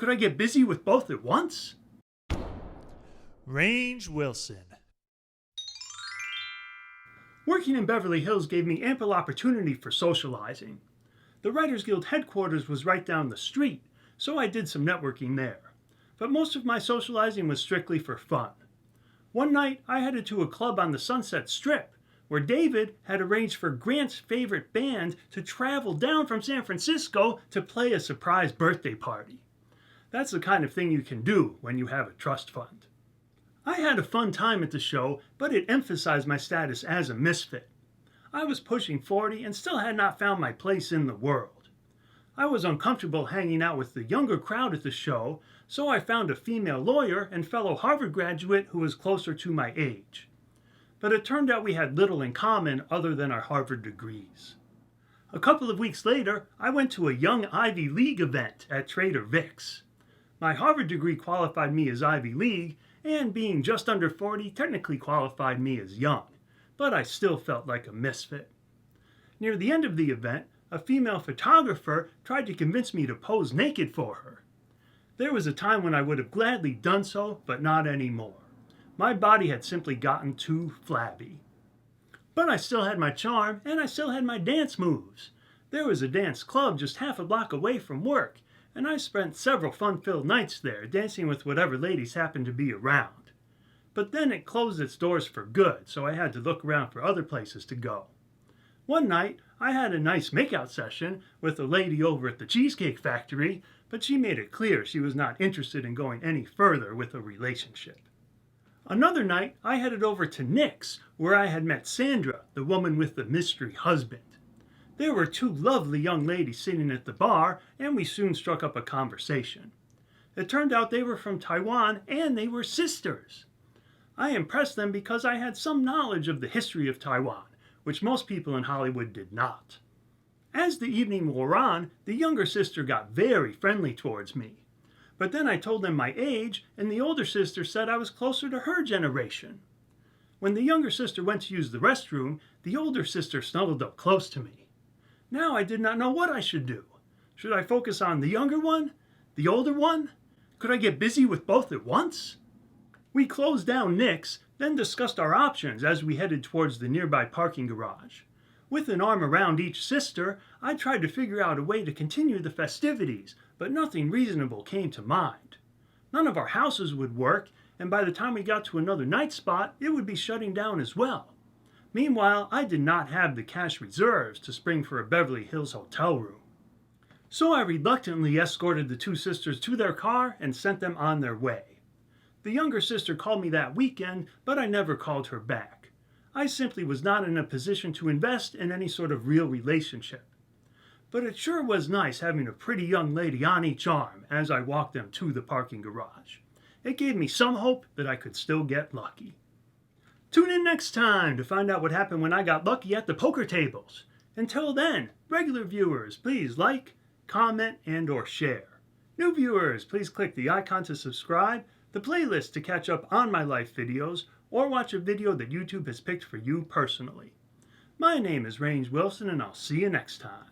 Could I get busy with both at once? Range Wilson. Working in Beverly Hills gave me ample opportunity for socializing. The Writers Guild headquarters was right down the street, so I did some networking there. But most of my socializing was strictly for fun. One night, I headed to a club on the Sunset Strip, where David had arranged for Grant's favorite band to travel down from San Francisco to play a surprise birthday party. That's the kind of thing you can do when you have a trust fund. I had a fun time at the show, but it emphasized my status as a misfit. I was pushing 40 and still had not found my place in the world. I was uncomfortable hanging out with the younger crowd at the show, so I found a female lawyer and fellow Harvard graduate who was closer to my age. But it turned out we had little in common other than our Harvard degrees. A couple of weeks later, I went to a Young Ivy League event at Trader Vic's. My Harvard degree qualified me as Ivy League, and being just under 40 technically qualified me as young, but I still felt like a misfit. Near the end of the event, a female photographer tried to convince me to pose naked for her. There was a time when I would have gladly done so, but not anymore. My body had simply gotten too flabby. But I still had my charm, and I still had my dance moves. There was a dance club just half a block away from work, and I spent several fun-filled nights there, dancing with whatever ladies happened to be around. But then it closed its doors for good, so I had to look around for other places to go. One night, I had a nice makeout session with a lady over at the Cheesecake Factory, but she made it clear she was not interested in going any further with a relationship. Another night, I headed over to Nick's, where I had met Sandra, the woman with the mystery husband. There were two lovely young ladies sitting at the bar, and we soon struck up a conversation. It turned out they were from Taiwan, and they were sisters. I impressed them because I had some knowledge of the history of Taiwan, which most people in Hollywood did not. As the evening wore on, the younger sister got very friendly towards me. But then I told them my age, and the older sister said I was closer to her generation. When the younger sister went to use the restroom, the older sister snuggled up close to me. Now I did not know what I should do. Should I focus on the younger one? The older one? Could I get busy with both at once? We closed down Nick's, then discussed our options as we headed towards the nearby parking garage. With an arm around each sister, I tried to figure out a way to continue the festivities, but nothing reasonable came to mind. None of our houses would work, and by the time we got to another night spot, it would be shutting down as well. Meanwhile, I did not have the cash reserves to spring for a Beverly Hills hotel room. So I reluctantly escorted the two sisters to their car and sent them on their way. The younger sister called me that weekend, but I never called her back. I simply was not in a position to invest in any sort of real relationship. But it sure was nice having a pretty young lady on each arm as I walked them to the parking garage. It gave me some hope that I could still get lucky. Tune in next time to find out what happened when I got lucky at the poker tables. Until then, regular viewers, please like, comment, and/or share. New viewers, please click the icon to subscribe, the playlist to catch up on my life videos, or watch a video that YouTube has picked for you personally. My name is Range Wilson, and I'll see you next time.